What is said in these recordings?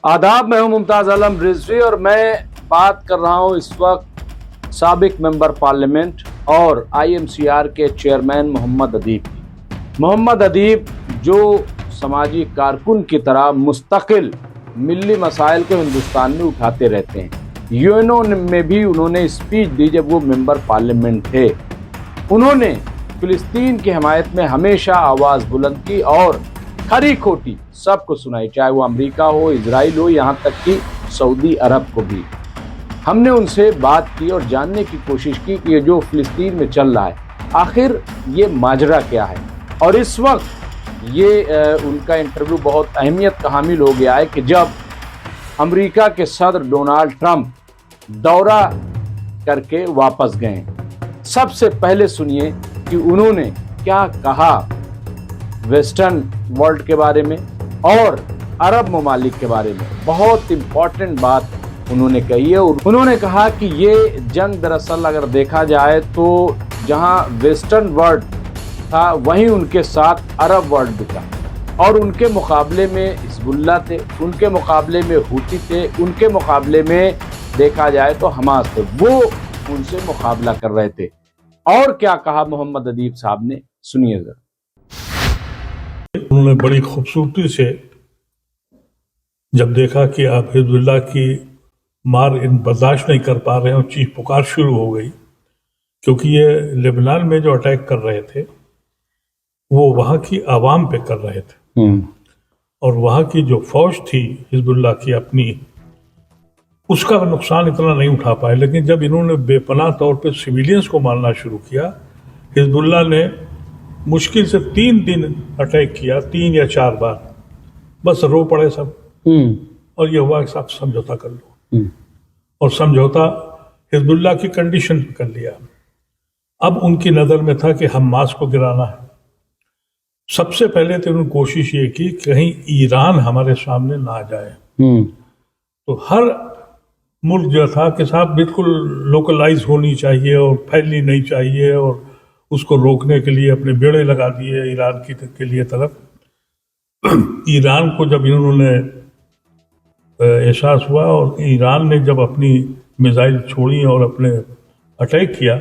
आदाब, मैं हूं मुमताज आलम रिजवी और मैं बात कर रहा हूं इस वक्त साबिक मेंबर पार्लियामेंट और IMCR के चेयरमैन मोहम्मद अदीब की। मोहम्मद अदीब जो समाजी कारकुन की तरह मुस्तकिल मिली मसाइल को हिंदुस्तान में उठाते रहते हैं। यूएनओ में भी उन्होंने स्पीच दी जब वो मेंबर पार्लियामेंट थे। उन्होंने फिलिस्तीन की हमायत में हमेशा आवाज़ बुलंद की और खरी खोटी सबको सुनाई, चाहे वो अमेरिका हो, इजराइल हो, यहाँ तक कि सऊदी अरब को भी। हमने उनसे बात की और जानने की कोशिश की कि ये जो फिलिस्तीन में चल रहा है आखिर ये माजरा क्या है। और इस वक्त ये उनका इंटरव्यू बहुत अहमियत का हामिल हो गया है कि जब अमेरिका के सदर डोनाल्ड ट्रंप दौरा करके वापस गए। सबसे पहले सुनिए कि उन्होंने क्या कहा वेस्टर्न वर्ल्ड के बारे में और अरब ममालिक के बारे में। बहुत इंपॉर्टेंट बात उन्होंने कही है। उन्होंने कहा कि ये जंग दरअसल अगर देखा जाए तो जहां वेस्टर्न वर्ल्ड था वहीं उनके साथ अरब वर्ल्ड भी था, और उनके मुकाबले में हिजबुल्लाह थे, उनके मुकाबले में हूती थे, उनके मुकाबले में देखा जाए तो हमास थे। वो उनसे मुकाबला कर रहे थे। और क्या कहा मोहम्मद अदीब साहब ने, सुनिए जरा। उन्होंने बड़ी खूबसूरती से जब देखा कि आप हिजबुल्लाह की मार इन बर्दाश्त नहीं कर पा रहे हैं और चीख पुकार शुरू हो गई, क्योंकि ये लेबनान में जो अटैक कर रहे थे वो वहाँ की आवाम पे कर रहे थे, और वहाँ की जो फौज थी हिजबुल्लाह की अपनी, उसका नुकसान इतना नहीं उठा पाए। लेकिन जब इन्होंने बेपनाह तौर पे सिविलियंस को मारना शुरू किया, हिजबुल्लाह ने मुश्किल से 3 दिन अटैक किया, 3 या 4 बार, बस रो पड़े सब। और ये हुआ कि आप समझौता कर लो, और समझौता हिजबुल्लाह की कंडीशन कर लिया। अब उनकी नज़र में था कि हमास को गिराना है। सबसे पहले तो उन्होंने कोशिश ये की कहीं ईरान हमारे सामने ना आ जाए। तो हर मुल्क जो था कि साहब बिल्कुल लोकलाइज होनी चाहिए और फैलनी नहीं चाहिए, और उसको रोकने के लिए अपने बेड़े लगा दिए ईरान के लिए तरफ। ईरान को जब इन्होंने एहसास हुआ और ईरान ने जब अपनी मिसाइल छोड़ी और अपने अटैक किया,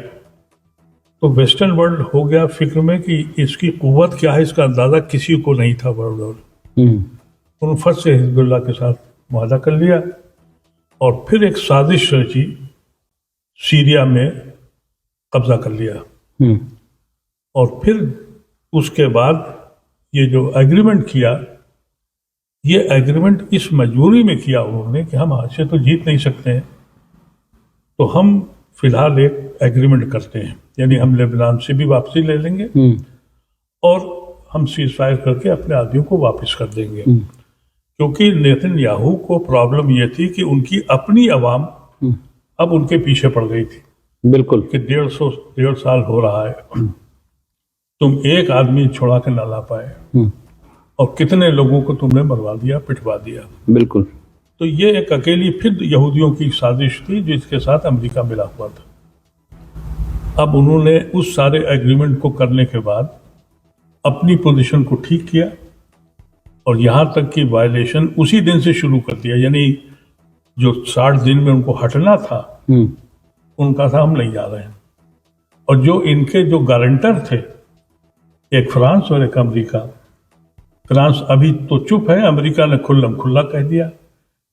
तो वेस्टर्न वर्ल्ड हो गया फिक्र में कि इसकी कुव्वत क्या है, इसका अंदाज़ा किसी को नहीं था वर्ल्ड ओवर। उन्होंने फट से हिजबुल्लाह के साथ वादा कर लिया और फिर एक साजिश रची, सीरिया में कब्जा कर लिया। और फिर उसके बाद ये जो एग्रीमेंट किया, ये एग्रीमेंट इस मजबूरी में किया उन्होंने कि हम आज से तो जीत नहीं सकते हैं, तो हम फिलहाल एक एग्रीमेंट करते हैं, यानी हम लेबनान से भी वापसी ले लेंगे और हम सीज फायर करके अपने आदमियों को वापस कर देंगे। क्योंकि नेतन्याहू को प्रॉब्लम यह थी कि उनकी अपनी आवाम अब उनके पीछे पड़ गई थी। बिल्कुल कि 1.5 साल हो रहा है, तुम एक आदमी छोड़ा के ना ला पाए, और कितने लोगों को तुमने मरवा दिया, पिटवा दिया। बिल्कुल। तो ये एक अकेली फिर यहूदियों की साजिश थी जिसके साथ अमेरिका मिला हुआ था। अब उन्होंने उस सारे एग्रीमेंट को करने के बाद अपनी पोजीशन को ठीक किया, और यहाँ तक कि वायलेशन उसी दिन से शुरू कर दिया। यानी जो 60 दिन में उनको हटना था, उनका था हम नहीं जा रहे हैं। और जो इनके जो गारंटर थे, एक फ्रांस और एक अमेरिका। फ्रांस अभी तो चुप है, अमेरिका ने खुल्लम खुल्ला कह दिया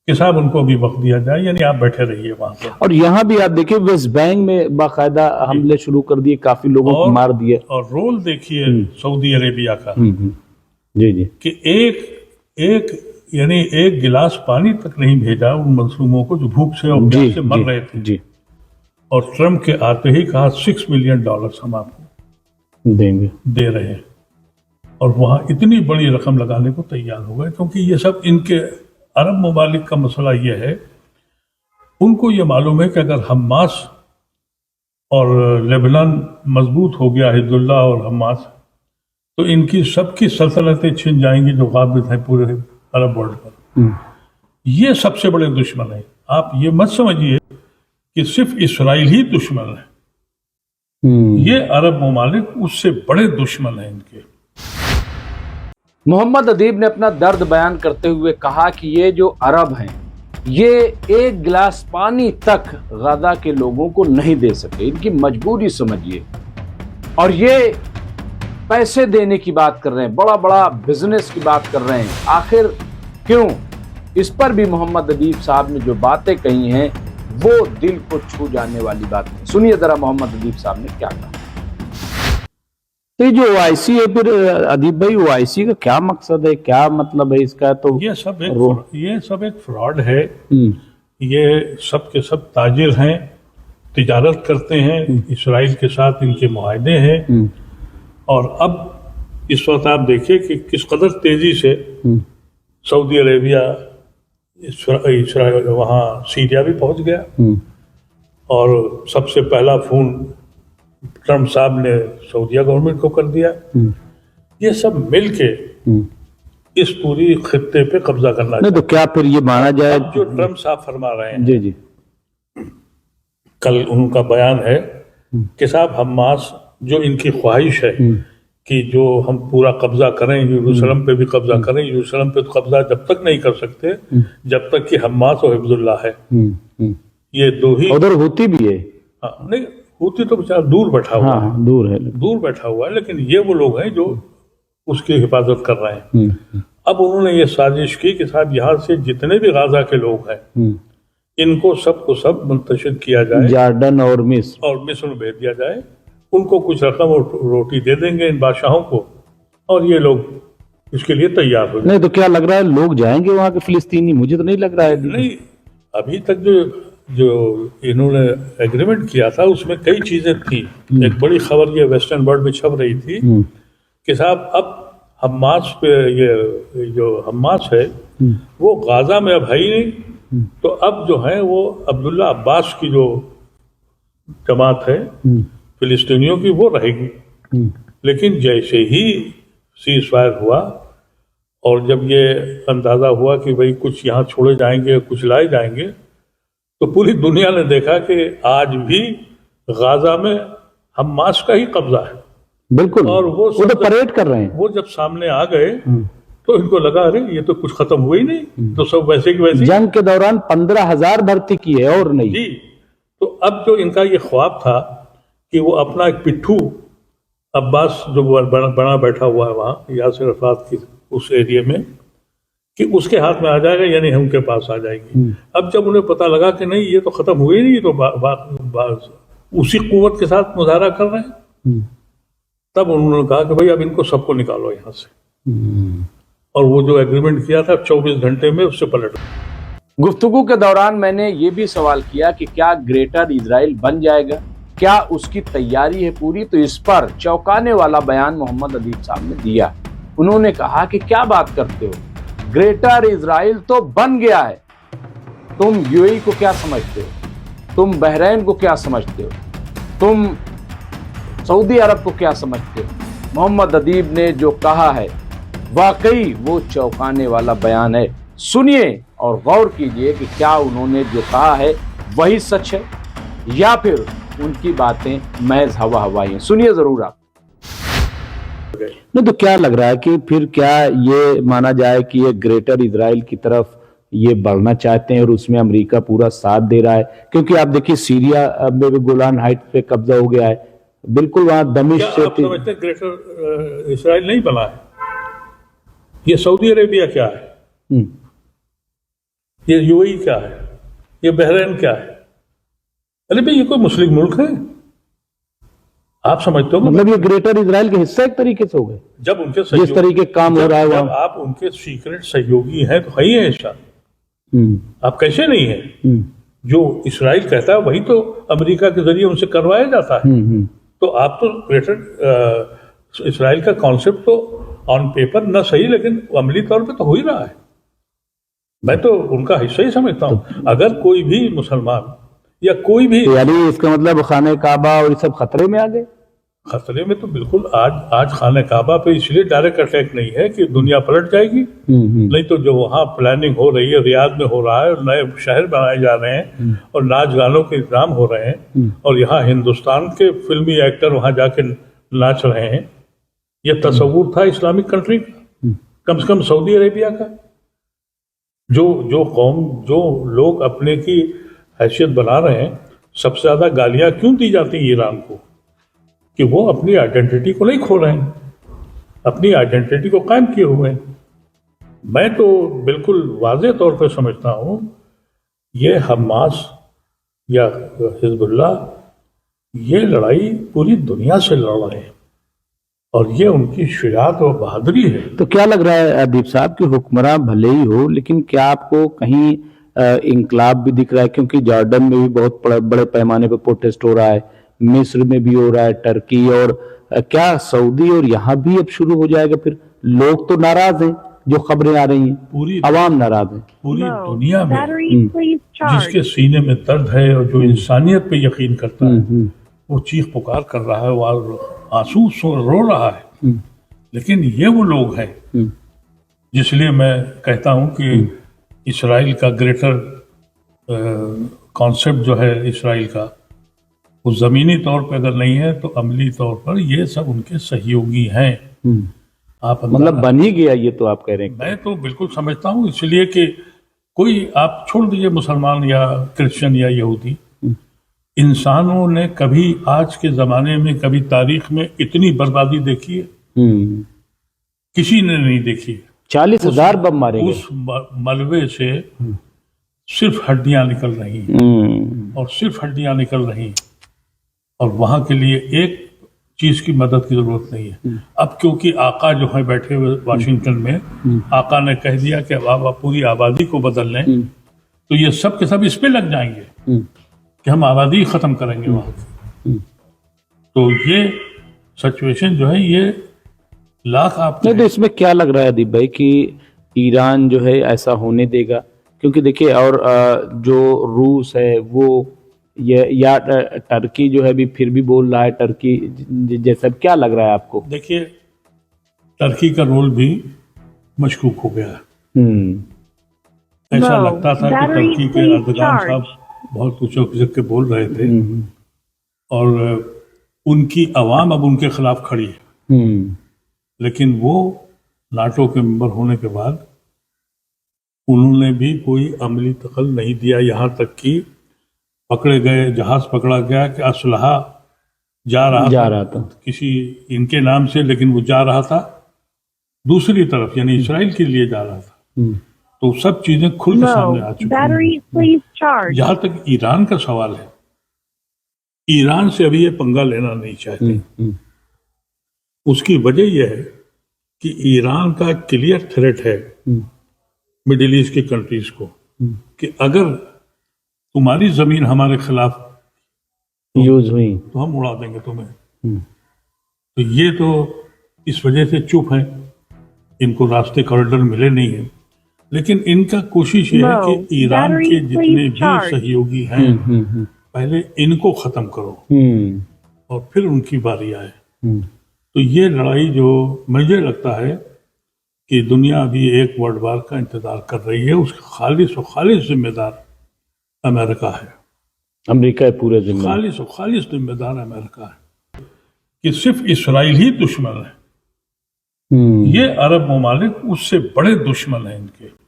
कि साहब उनको अभी वक्त दिया जाए, यानी आप बैठे रहिए वहां पर। और यहाँ भी आप देखिए वेस्ट बैंक में बाकायदा हमले शुरू कर दिए, काफी लोगों को मार दिए। और रोल देखिए सऊदी अरेबिया का, जी जी, कि एक गिलास पानी तक नहीं भेजा उन मजलूमों को जो भूख से और प्यास से मर रहे थे। जी। और ट्रम्प के आते ही कहा $6 मिलियन हम आपको देंगे, दे रहे हैं। और वहां इतनी बड़ी रकम लगाने को तैयार हो गए, क्योंकि ये सब इनके अरब ममालिक का मसला ये है, उनको ये मालूम है कि अगर हमास और लेबनान मजबूत हो गया, हिजबुल्लाह और हमास, तो इनकी सबकी सल्तनतें छिन जाएंगी जो काबिज हैं पूरे अरब वर्ल्ड पर। ये सबसे बड़े दुश्मन है। आप ये मत समझिए कि सिर्फ इसराइल ही दुश्मन है, ये अरब ममालिक उससे बड़े दुश्मन हैं इनके। मोहम्मद अदीब ने अपना दर्द बयान करते हुए कहा कि ये जो अरब हैं ये एक गिलास पानी तक गाजा के लोगों को नहीं दे सके, इनकी मजबूरी समझिए। और ये पैसे देने की बात कर रहे हैं, बड़ा बड़ा बिजनेस की बात कर रहे हैं, आखिर क्यों? इस पर भी मोहम्मद अदीब साहब ने जो बातें कही हैं वो दिल को छू जाने वाली बात है। सुनिए जरा मोहम्मद अदीब साहब ने क्या कहा। तो ये जो ओआईसी है, फिर अदीब भाई ओआईसी का क्या मकसद है, क्या मतलब है इसका? तो ये सब एक फ्रॉड है। ये सब के सब ताजिर हैं, तिजारत करते हैं, इसराइल के साथ इनके मुआहदे हैं। और अब इस वक्त आप देखिए कि किस कदर तेजी से सऊदी अरेबिया इसराइल वहाँ सीरिया भी पहुंच गया। और सबसे पहला फोन ट्रम्प साहब ने सऊदीया गवर्नमेंट को कर दिया। ये सब मिलके इस पूरी खित्ते पे कब्जा करना नहीं तो क्या फिर ये माना जाए जो ट्रम्प साहब फरमा रहे हैं। जी जी, कल उनका बयान है कि साहब हमास जो इनकी ख्वाहिश है कि जो हम पूरा कब्जा करें, यरूशलेम पे भी कब्जा करें, यरूशलेम पे तो कब्जा जब तक नहीं कर सकते जब तक कि हमास और हिब्जुल्लाह है। ये दो ही उधर होती भी है। हाँ, नहीं होती तो बेचारा दूर बैठा हुआ है। हाँ, दूर बैठा हुआ है, लेकिन ये वो लोग हैं जो उसकी हिफाजत कर रहे हैं। अब उन्होंने ये साजिश की कि साहब यहाँ से जितने भी गाजा के लोग हैं इनको सबको सब मुंतशिर किया जाए, जॉर्डन और मिस्र में भेज दिया जाए। उनको कुछ रकम और रोटी दे देंगे इन बादशाहों को, और ये लोग इसके लिए तैयार हो। नहीं तो क्या लग रहा है लोग जाएंगे वहां के फिलिस्तीनी? मुझे तो नहीं लग रहा है। नहीं, अभी तक जो इन्होंने एग्रीमेंट किया था उसमें कई चीजें थी। एक बड़ी खबर ये वेस्टर्न वर्ल्ड में छप रही थी कि साहब अब हमास पे ये जो हमास है वो गाजा में अब है ही नहीं, तो अब जो है वो अब्दुल्ला अब्बास की जो जमात है फिलिस्तीनियों की वो रहेगी। लेकिन जैसे ही सीज फायर हुआ और जब ये अंदाजा हुआ कि भाई कुछ यहाँ छोड़े जाएंगे, कुछ लाए जाएंगे, तो पूरी दुनिया ने देखा कि आज भी गाजा में हमास का ही कब्जा है। बिल्कुल, और वो तो परेड कर रहे हैं। वो जब सामने आ गए तो इनको लगा अरे ये तो कुछ खत्म हुआ ही नहीं, तो सब वैसे की वैसे। जंग के दौरान 15,000 भर्ती की है और नहीं जी। तो अब जो इनका ये ख्वाब था कि वो अपना एक पिट्ठू अब्बास जो बना बैठा हुआ है वहाँ यासिर अराफात की उस एरिया में, कि उसके हाथ में आ जाएगा, यानी हम के पास आ जाएगी। अब जब उन्हें पता लगा कि नहीं ये तो खत्म हुए नहीं, तो उसी कुव्वत के साथ मुजाहरा कर रहे हैं, तब उन्होंने कहा कि भाई अब इनको सबको निकालो यहाँ से। और वो जो एग्रीमेंट किया था 24 घंटे में उससे पलट। गुफ्तगू के दौरान मैंने ये भी सवाल किया कि क्या ग्रेटर इजराइल बन जाएगा, क्या उसकी तैयारी है पूरी? तो इस पर चौंकाने वाला बयान मोहम्मद अदीब साहब ने दिया। उन्होंने कहा कि क्या बात करते हो, ग्रेटर इजराइल तो बन गया है, तुम यूएई को क्या समझते हो, तुम बहरीन को क्या समझते हो, तुम सऊदी अरब को क्या समझते हो? मोहम्मद अदीब ने जो कहा है वाकई वो चौंकाने वाला बयान है। सुनिए और गौर कीजिए कि क्या उन्होंने जो कहा है वही सच है या फिर उनकी बातें महज हवा हवाई हैं। सुनिए जरूर आप। नहीं तो क्या लग रहा है कि फिर क्या ये माना जाए कि ये ग्रेटर इजराइल की तरफ ये बढ़ना चाहते हैं और उसमें अमेरिका पूरा साथ दे रहा है? क्योंकि आप देखिए सीरिया में भी गोलान हाइट पे कब्जा हो गया है, बिल्कुल वहां दमिश्क से। ग्रेटर इजराइल नहीं बना है, ये सऊदी अरेबिया क्या है, ये यूएई क्या है, ये बहरीन क्या है? अरे भाई ये कोई मुस्लिम मुल्क है? आप समझते हो मतलब ये ग्रेटर इजराइल के हिस्सा एक तरीके से हो गए जब उनके जिस तरीके काम हो रहा है जब आप उनके सीक्रेट सहयोगी हैं तो है ही है ऐसा। आप कैसे नहीं है? जो इस्राइल कहता है वही तो अमेरिका के जरिए उनसे करवाया जाता है। तो आप तो ग्रेटर इस्राइल का कॉन्सेप्ट तो ऑन पेपर ना सही लेकिन अमली तौर पे तो हो ही रहा है। मैं तो उनका हिस्सा ही समझता हूँ। अगर कोई भी मुसलमान या कोई भी, यानी इसका मतलब खाने काबा और ये सब खतरे में आ गए। खतरे में तो बिल्कुल आज खाने काबा पे इसलिए डायरेक्ट अटैक नहीं है कि दुनिया पलट जाएगी, नहीं तो जो वहाँ प्लानिंग हो रही है, रियाद में हो रहा है, और नए शहर बनाए जा रहे हैं और नाच गानों के इंतजाम हो रहे हैं और यहाँ हिंदुस्तान के फिल्मी एक्टर वहाँ जाके नाच रहे हैं, ये तस्वुर था इस्लामिक कंट्री का। कम से कम सऊदी अरेबिया का। जो कौम, जो लोग अपने की हैसियत बना रहे हैं, सबसे ज्यादा गालियां क्यों दी जाती है ईरान को? कि वो अपनी आइडेंटिटी को नहीं खो रहे हैं, अपनी आइडेंटिटी को कायम किए हुए हैं। मैं तो बिल्कुल वाज़ेह तौर पर समझता हूँ ये हमास या हिजबुल्लाह, ये लड़ाई पूरी दुनिया से लड़ रहे हैं और ये उनकी शुजाअत और बहादुरी है। तो क्या लग रहा है अदीब साहब कि हुक्मरान भले ही हो, लेकिन क्या आपको कहीं इंकलाब भी दिख रहा है? क्योंकि जॉर्डन में भी बहुत बड़े पैमाने पर प्रोटेस्ट हो रहा है, मिस्र में भी हो रहा है, टर्की, और क्या सऊदी और यहाँ भी अब शुरू हो जाएगा? फिर लोग तो नाराज हैं, जो खबरें आ रही हैं, पूरी अवाम नाराज है। पूरी दुनिया में जिसके सीने में दर्द है और जो इंसानियत पे यकीन करता है, वो चीख पुकार कर रहा है, वो आंसू रो रहा है। लेकिन ये वो लोग हैं जिसलिए मैं कहता हूं कि इसराइल का ग्रेटर कॉन्सेप्ट जो है इसराइल का, वो जमीनी तौर पर अगर नहीं है तो अमली तौर पर ये सब उनके सहयोगी हैं। आप मतलब बन ही गया ये, तो आप कह रहे हैं? मैं तो बिल्कुल समझता हूँ, इसलिए कि कोई, आप छोड़ दीजिए मुसलमान या क्रिश्चियन या यहूदी, इंसानों ने कभी आज के जमाने में, कभी तारीख में इतनी बर्बादी देखी है? किसी ने नहीं देखी। 40,000 बम मारे गए। उस मलबे से सिर्फ हड्डियां निकल रही हैं और सिर्फ हड्डियां निकल रही हैं, और वहां के लिए एक चीज की मदद की जरूरत नहीं है। अब क्योंकि आका जो है बैठे हुए वाशिंगटन में, आका ने कह दिया कि अब आप पूरी आबादी को बदल लें, तो ये सब के सब इस पे लग जाएंगे कि हम आबादी खत्म करेंगे वहां की। तो ये सिचुएशन जो है, ये लाख आप नहीं, तो इसमें क्या लग रहा है अदीब भाई कि ईरान जो है ऐसा होने देगा? क्योंकि देखिए, और जो रूस है वो ये, या टर्की जो है भी फिर भी बोल रहा है टर्की जैसा, क्या लग रहा है आपको? देखिए, टर्की का रोल भी मशकूक हो गया है। ऐसा लगता था कि टर्की के अर्दगान साहब बहुत ऊंचे के बोल रहे थे और उनकी आवाम अब उनके खिलाफ खड़ी है। लेकिन वो नाटो के मेंबर होने के बाद उन्होंने भी कोई अमली दखल नहीं दिया, यहाँ तक कि पकड़े गए, जहाज पकड़ा गया कि असलहा जा रहा था किसी इनके नाम से, लेकिन वो जा रहा था दूसरी तरफ, यानी इसराइल के लिए जा रहा था। तो सब चीजें खुल के सामने आ चुकी हैं। जहां तक ईरान का सवाल है, ईरान से अभी ये पंगा लेना नहीं चाहते। उसकी वजह यह है कि ईरान का क्लियर थ्रेट है मिडिल ईस्ट की कंट्रीज को कि अगर तुम्हारी जमीन हमारे खिलाफ यूज हुई तो हम उड़ा देंगे तुम्हें। तो ये तो इस वजह से चुप हैं, इनको रास्ते कॉरिडोर मिले नहीं है। लेकिन इनका कोशिश ये है कि ईरान के जितने भी सहयोगी हैं पहले इनको खत्म करो और फिर उनकी बारी आए। तो ये लड़ाई जो मुझे लगता है कि दुनिया अभी एक वर्ल्ड वार का इंतजार कर रही है, उसका खालिस और खालिस जिम्मेदार अमेरिका है। अमेरिका है पूरे जिम्मेदार, खालिस और खालिस जिम्मेदार अमेरिका है कि सिर्फ इसराइल ही दुश्मन है। ये अरब ममालिक उससे बड़े दुश्मन हैं इनके।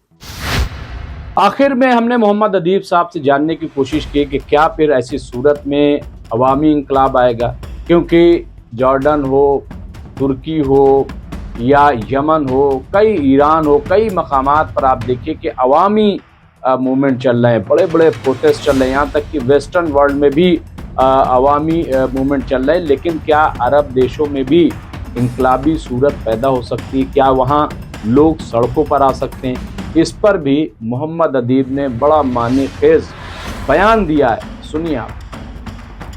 आखिर में हमने मोहम्मद अदीब साहब से जानने की कोशिश की कि क्या फिर ऐसी सूरत में अवामी इंकलाब आएगा, क्योंकि जॉर्डन हो, तुर्की हो या यमन हो, कई ईरान हो, कई मकामात पर आप देखिए कि अवामी मूवमेंट चल रहे हैं, बड़े बड़े प्रोटेस्ट चल रहे हैं, यहाँ तक कि वेस्टर्न वर्ल्ड में भी अवामी मूवमेंट चल रहे हैं। लेकिन क्या अरब देशों में भी इंकलाबी सूरत पैदा हो सकती है? क्या वहाँ लोग सड़कों पर आ सकते हैं? इस पर भी मोहम्मद अदीब ने बड़ा मानेखेज बयान दिया है, सुनिए आप।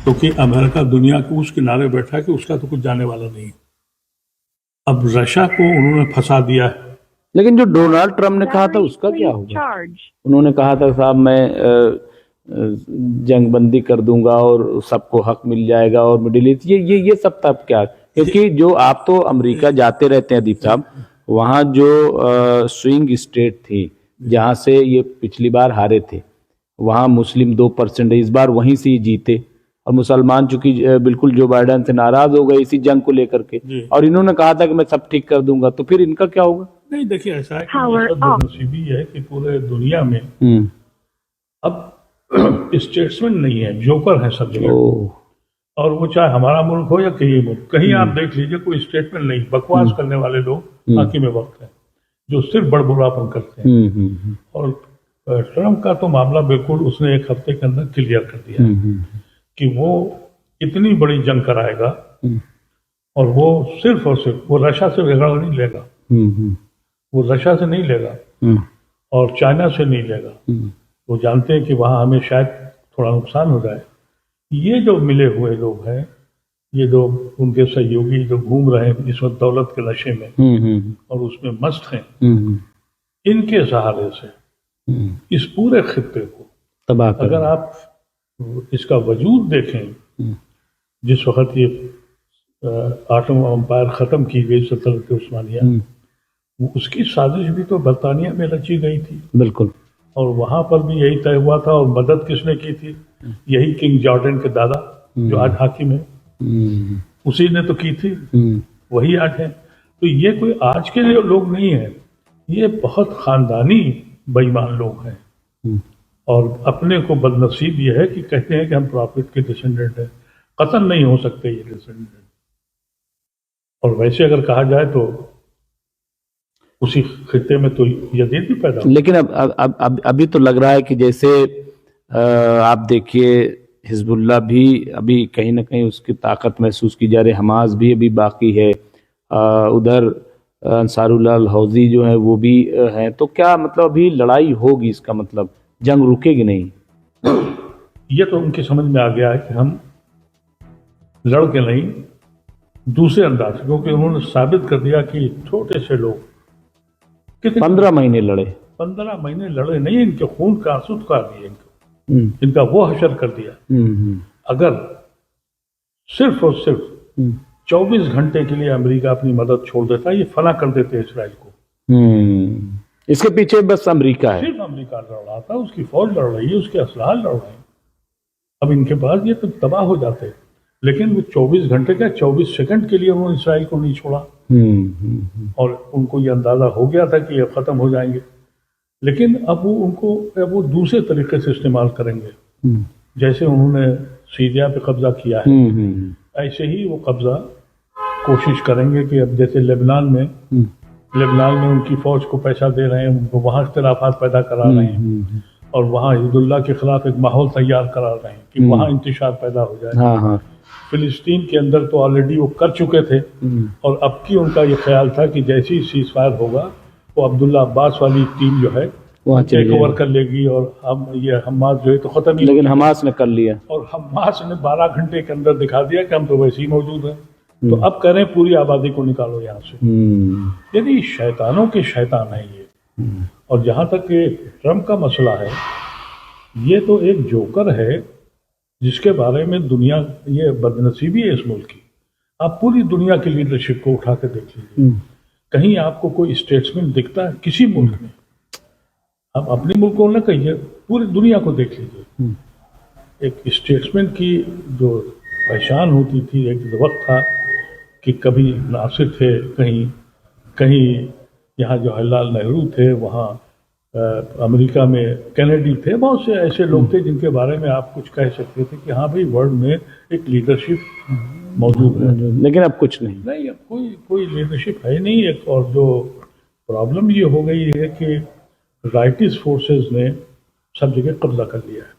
क्योंकि अमेरिका दुनिया के उस किनारे बैठा है कि उसका तो कुछ जाने वाला नहीं। अब रशिया को उन्होंने फंसा दिया है। लेकिन जो डोनाल्ड ट्रम्प ने कहा था उसका क्या होगा? उन्होंने कहा था साहब मैं जंगबंदी कर दूंगा और सबको हक मिल जाएगा और मिडिल ईस्ट, ये सब तब क्या? क्योंकि जो आप तो अमेरिका जाते रहते हैं अदीब साहब, वहाँ जो स्विंग स्टेट थी जहाँ से ये पिछली बार हारे थे, वहाँ मुस्लिम 2% है, इस बार वहीं से ही जीते। और मुसलमान चूंकि बिल्कुल जो बाइडेन से नाराज हो गए इसी जंग को लेकर के, और इन्होंने कहा था कि मैं सब ठीक कर दूंगा, तो फिर इनका क्या होगा? नहीं, देखिए ऐसा है कि Power ये सब off. बदनसीबी है कि पूरे दुनिया में हम्म। अब स्टेट्समैन नहीं है, जोकर है सब जगह। ओह। और वो चाहे हमारा मुल्क हो या कहीं मुल्क, कहीं आप देख लीजिए कोई स्टेटमेंट नहीं, बकवास करने वाले लोग बाकी में वक्त है, जो सिर्फ बड़बुरापन करते हैं। और ट्रम्प का तो मामला बिल्कुल उसने एक हफ्ते के अंदर क्लियर कर दिया कि वो इतनी बड़ी जंग कराएगा और वो सिर्फ और सिर्फ वो रशिया से झगड़ा नहीं लेगा, वो रशिया से नहीं लेगा और चाइना से नहीं लेगा। वो जानते हैं कि वहां हमें शायद थोड़ा नुकसान हो जाए। ये जो मिले हुए लोग हैं, ये जो उनके सहयोगी जो घूम रहे हैं इस वक्त दौलत के नशे में और उसमें मस्त हैं, इनके सहारे से इस पूरे खित्ते को तबाह कर अगर आप इसका वजूद देखें, जिस वक्त ये आटम एम्पायर खत्म की गई सल्तनत उस्मानिया, उसकी साजिश भी तो बरतानिया में रची गई थी। बिल्कुल। और वहां पर भी यही तय हुआ था। और मदद किसने की थी? यही किंग जॉर्डन के दादा जो आज हाकिम है, उसी ने तो की थी, वही आज है। तो ये कोई आज के लोग नहीं है, ये बहुत खानदानी बेईमान लोग हैं। और अपने को बदनसीब ये है कि कहते हैं कि हम प्रॉफिट के डिसेंडेंट हैं। कतन नहीं हो सकते ये डिसेंडेंट। और वैसे अगर कहा जाए तो उसी खित्ते में तो यजीद भी पैदा हुआ। लेकिन अब अभी तो लग रहा है कि जैसे आप देखिए हिजबुल्लाह भी अभी कहीं ना कहीं उसकी ताकत महसूस की जा रही है, हमास भी अभी बाकी है, उधर अंसारुल्लाह हौजी जो है वो भी हैं। तो क्या मतलब अभी लड़ाई होगी, इसका मतलब जंग रुकेगी नहीं? ये तो उनकी समझ में आ गया है कि हम लड़ के नहीं, दूसरे अंदाज, क्योंकि उन्होंने साबित कर दिया कि छोटे से लोग 15 महीने लड़े, 15 महीने लड़े नहीं, इनके खून का आंसू कर दिए, इनका वो हशर कर दिया। अगर सिर्फ और सिर्फ 24 घंटे के लिए अमेरिका अपनी मदद छोड़ देता, ये फना कर देते इसराइल को। इसके पीछे बस अमेरिका है, सिर्फ अमेरिका लड़ रहा था, उसकी फौज लड़ रही है, उसके असलाह लड़ रहे हैं। अब इनके पास ये तो तबाह हो जाते। लेकिन वो 24 घंटे का 24 सेकंड के लिए उन्होंने इसराइल को नहीं छोड़ा। और उनको ये अंदाजा हो गया था कि ये खत्म हो जाएंगे। लेकिन अब वो दूसरे तरीके से इस्तेमाल करेंगे। जैसे उन्होंने सीरिया पे कब्जा किया है, ऐसे ही वो कब्जा कोशिश करेंगे कि अब जैसे लेबनान में उनकी फौज को पैसा दे रहे हैं, उनको वहां इख्तिलाफात पैदा करा रहे हैं और वहां हिजबुल्लाह के खिलाफ एक माहौल तैयार करा रहे हैं कि वहां इंतशार पैदा हो जाए। फिलिस्तीन के अंदर तो ऑलरेडी वो कर चुके थे और अब की उनका ये ख्याल था कि जैसे ही सीज फायर होगा वो अब्दुल्ला अब्बास वाली टीम जो है टेक ओवर कर लेगी और हम ये हमास जो है तो खत्म ही। लेकिन हमास ने कर लिया और हमास ने 12 घंटे के अंदर दिखा दिया कि हम तो वैसे ही मौजूद हैं। तो अब कह रहे हैं पूरी आबादी को निकालो यहाँ से। यानी शैतानों के शैतान है ये। और जहां तक ये ट्रम्प का मसला है, ये तो एक जोकर है जिसके बारे में दुनिया, ये बदनसीबी है इस मुल्क की। आप पूरी दुनिया की लीडरशिप को उठा के देख लीजिए, कहीं आपको कोई स्टेट्समैन दिखता है किसी मुल्क में? आप अपने मुल्क को न कहिए, पूरी दुनिया को देख लीजिए। एक स्टेट्समैन की जो पहचान होती थी, एक वक्त था कि कभी नासिर थे, कहीं यहाँ जवाहरलाल नेहरू थे, वहाँ अमेरिका में कैनेडी थे, बहुत से ऐसे लोग थे जिनके बारे में आप कुछ कह सकते थे कि हाँ भाई वर्ल्ड में एक लीडरशिप मौजूद है। लेकिन अब कुछ नहीं, अब कोई लीडरशिप है नहीं। एक और जो प्रॉब्लम ये हो गई है कि राइटिस्ट फोर्सेस ने सब जगह कब्जा कर लिया है।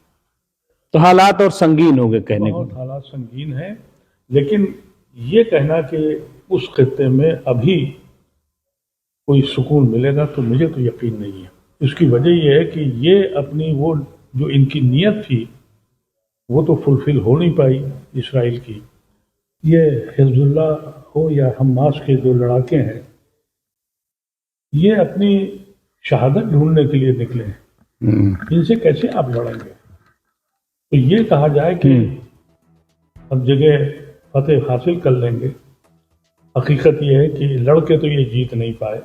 तो हालात और संगीन हो गए, कहने को बहुत हालात संगीन है। लेकिन ये कहना कि उस खित्ते में अभी कोई सुकून मिलेगा तो मुझे तो यकीन नहीं है। इसकी वजह यह है कि ये अपनी वो जो इनकी नीयत थी वो तो फुलफिल हो नहीं पाई इसराइल की। ये हिजबुल्लाह हो या हमास के जो लड़ाके हैं, ये अपनी शहादत ढूंढने के लिए निकले हैं। इनसे कैसे आप लड़ेंगे? तो ये कहा जाए कि अब जगह फतेह हासिल कर लेंगे, हकीकत यह है कि लड़के तो ये जीत नहीं पाए।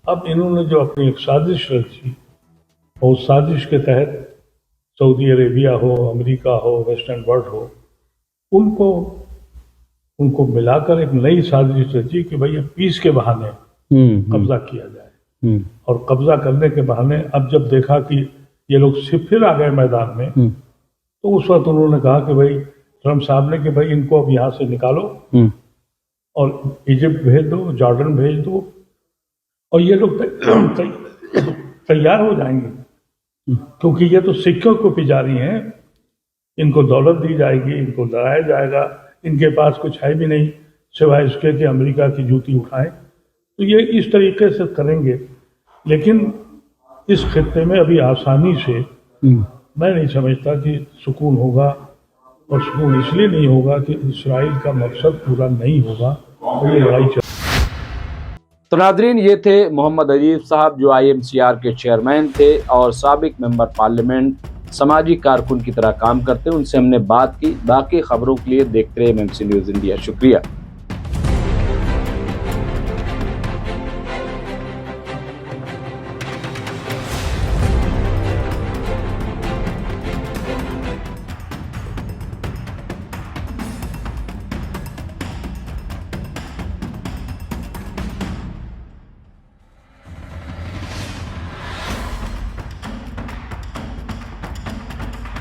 अब इन्होंने जो अपनी एक साजिश रची और उस साजिश के तहत सऊदी अरेबिया हो, अमेरिका हो, वेस्टर्न वर्ल्ड हो, उनको मिलाकर एक नई साजिश रची कि भाई पीस के बहाने कब्जा किया जाए। और कब्जा करने के बहाने अब जब देखा कि ये लोग फिर आ गए मैदान में, तो उस वक्त उन्होंने कहा कि भाई ट्रम्प साहब ने कि भाई इनको अब यहाँ से निकालो और इजिप्ट भेज दो, जॉर्डन भेज दो, और ये लोग तैयार हो जाएंगे, क्योंकि ये तो सिक्कों को पिजारी हैं, इनको दौलत दी जाएगी, इनको डराया जाएगा, इनके पास कुछ है भी नहीं सिवाय इसके कि अमेरिका की जूती उठाएं, तो ये इस तरीके से करेंगे। लेकिन इस खित्ते में अभी आसानी से मैं नहीं समझता कि सुकून होगा, और सुकून इसलिए नहीं होगा कि इस्राइल का मकसद पूरा नहीं होगा और ये लड़ाई चल। तो नाज़रीन, ये थे मोहम्मद अदीब साहब जो IMCR के चेयरमैन थे और साबिक मेंबर पार्लियामेंट, समाजी कारकुन की तरह काम करते हैं। उनसे हमने बात की। बाकी खबरों के लिए देखते रहे MMC न्यूज़ इंडिया। शुक्रिया।